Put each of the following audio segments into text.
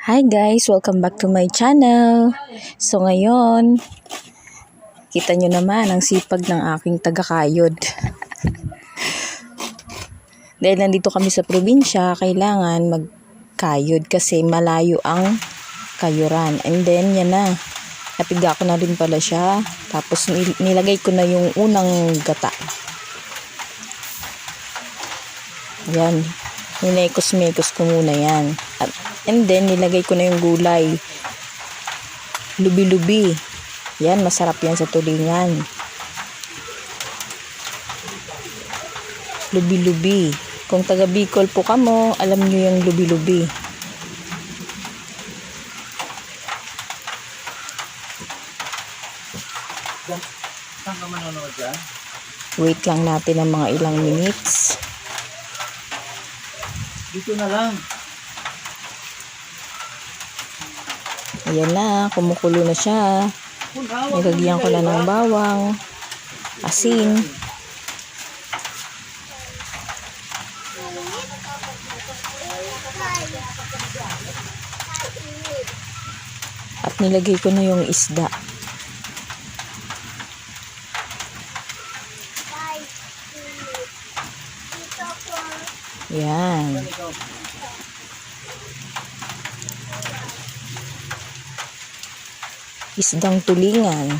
Hi guys! Welcome back to my channel. So ngayon, kita nyo naman ang sipag ng aking taga-kayod. Dahil nandito kami sa probinsya, kailangan magkayod kasi malayo ang kayuran. And then yan na, napiga ko na rin pala siya. Tapos nilagay ko na yung unang gata. Yan, minekos-mekos ko muna yan. And then, nilagay ko na yung gulay. Lubi-lubi. Yan, masarap yan sa tulingan. Lubi-lubi. Kung taga Bicol po kamo, alam nyo yung lubi-lubi. Saan ka manonood dyan? Wait lang natin ng mga ilang minutes. Dito na lang. Ayan na, kumukulo na siya. Nilagyan ko na ng bawang, asin. At nilagay ko na yung isda. Yan. Isdang tulingan.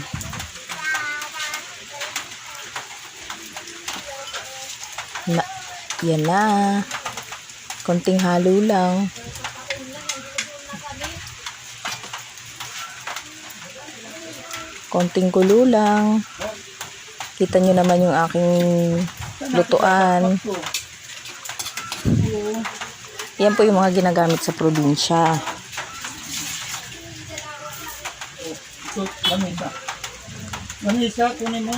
Yan na. Konting halo lang. Konting kulo lang. Kita nyo naman yung aking lutuan. Yan po yung mga ginagamit sa probinsya. Manisa, kunin mo.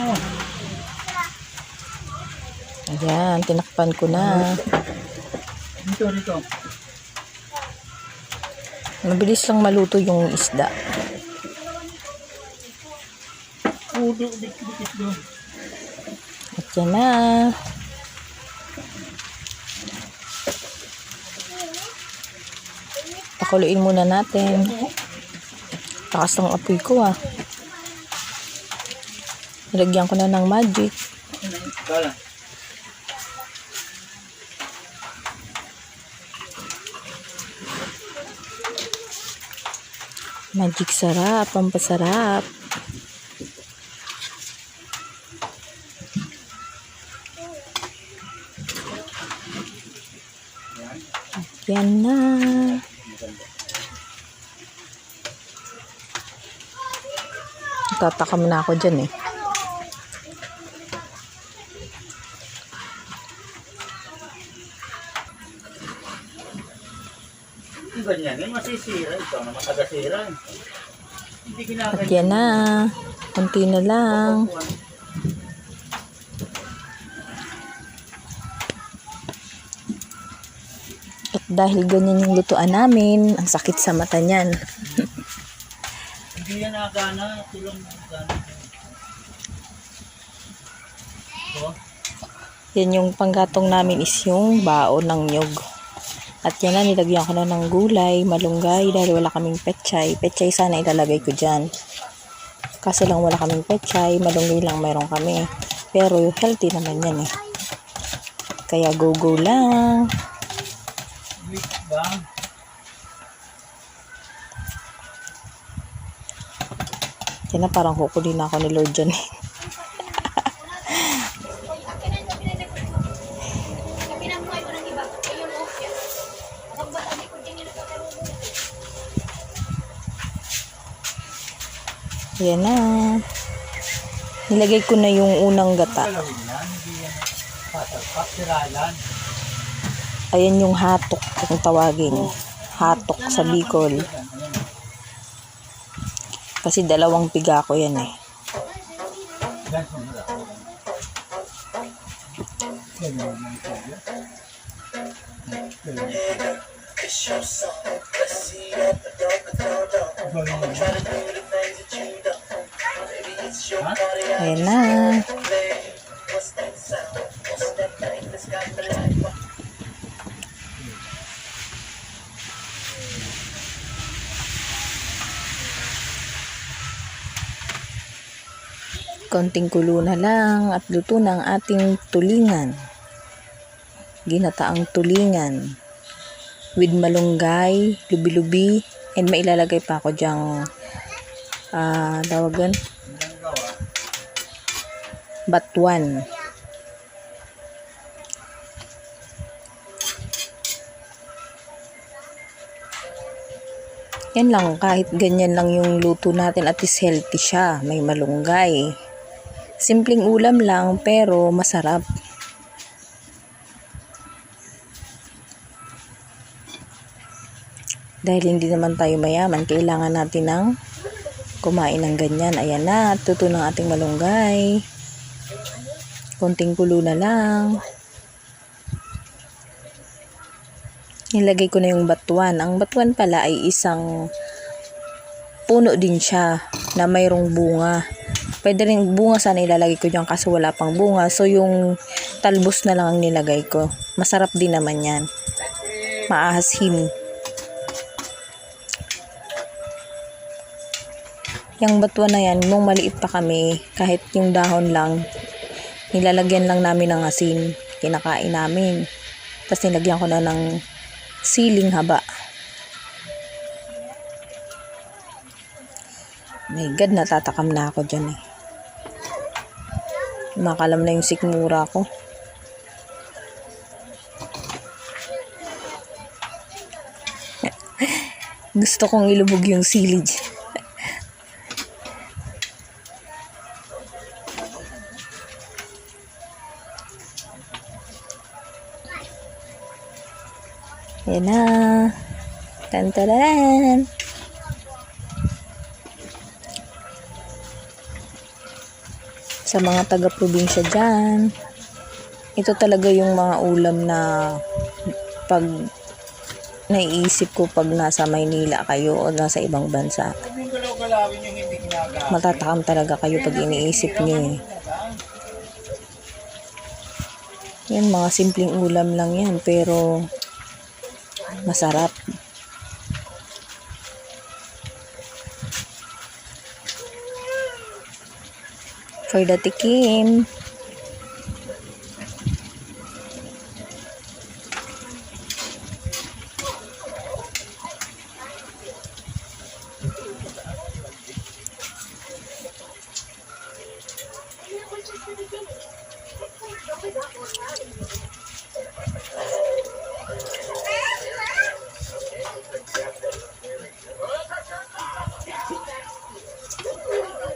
Ayan, tinakpan ko na. Dito. Mabilis lang maluto yung isda. Dikit doon. At yan na. Pakuluin muna natin. Takas ng apoy ko Nilagyan ko na ng magic. Kala. Magic sarap, pampasarap. Yan na. Tatakam na ako dyan Iba niyan, yung masisira. Ikaw na matagasira. Hindi At yan na. Kunti na lang. At dahil ganyan yung lutuan namin, ang sakit sa mata niyan. Hindi yan nakagana. Tulang nakagana. Yan yung panggatong namin is yung baon ng nyog. At yan na, nilagyan ko na ng gulay, malunggay, dahil wala kaming pechay. Pechay sana ilalagay ko dyan. Kaso lang wala kaming pechay, malunggay lang mayroon kami. Pero healthy naman yan Kaya go lang. Wait ba? Yan na, parang kukulin na ako ni Lord dyan Yan na. Nilagay ko na yung unang gata. Ayan yung hatok kung tawagin. Hatok sa Bicol. Kasi dalawang piga ko yan Ayan na. Konting kulo na lang at luto na ang ating tulingan. Ginataang tulingan with malunggay, lubi-lubi, and mailalagay pa ako dyang tawagan batuan. Yan lang, kahit ganyan lang yung luto natin at is healthy siya. May malunggay. Simpleng ulam lang pero masarap. Dahil hindi naman tayo mayaman, kailangan natin ng kumain ng ganyan. Ayan na, tuto ng ating malunggay. Konting kulo na lang. Nilagay ko na yung batuan. Ang batuan pala ay isang puno din siya na mayroong bunga. Pwede rin bunga, sana ilalagay ko dyan kasi wala pang bunga. So yung talbos na lang ang nilagay ko. Masarap din naman yan. Maahasin. Yung batuan na yan, nung maliit pa kami, kahit yung dahon lang, nilalagyan lang namin ng asin. Kinakain namin. Tapos nilagyan ko na ng siling haba. My God, natatakam na ako dyan eh. Makalam na yung sikmura ko. Gusto kong ilubog yung sili dyan. Yan na. Tantararan. Sa mga taga-probinsya dyan, ito talaga yung mga ulam na pag naiisip ko pag nasa Maynila kayo o nasa ibang bansa. Matatakam talaga kayo pag iniisip nyo eh. Yan, mga simpleng ulam lang yan, pero masarap. For the tikim.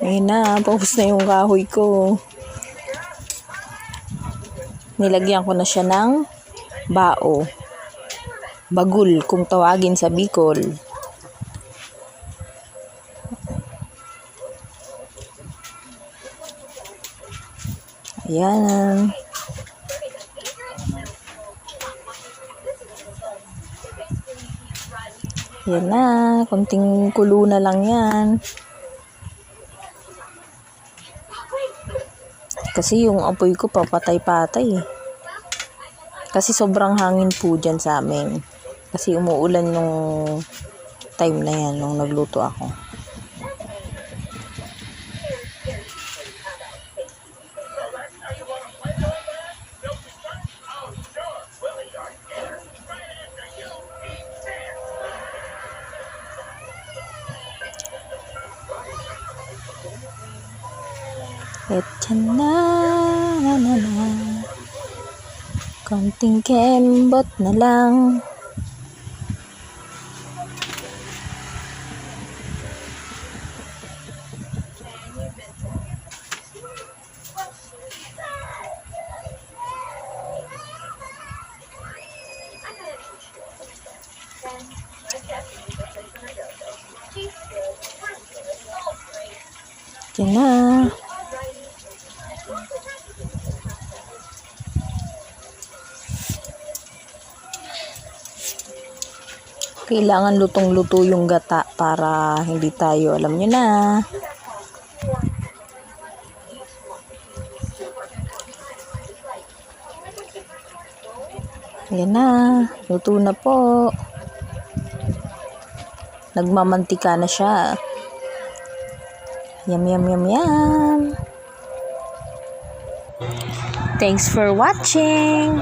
Ayun na, paubos na yung kahoy ko. Nilagyan ko na siya ng bao. Bagul, kung tawagin sa Bicol. Ayan. Ayan na, konting kulo na lang yan. Kasi yung apoy ko papatay-patay. Kasi sobrang hangin po dyan sa amin. Kasi umuulan yung time na yan nung nagluto ako. Na. Konting kembot na lang. Yan na. Kailangan lutong-luto yung gata para hindi tayo, alam nyo na. Ayan na, luto na po. Nagmamantika na siya. Yum, yum, yum, yum. Thanks for watching!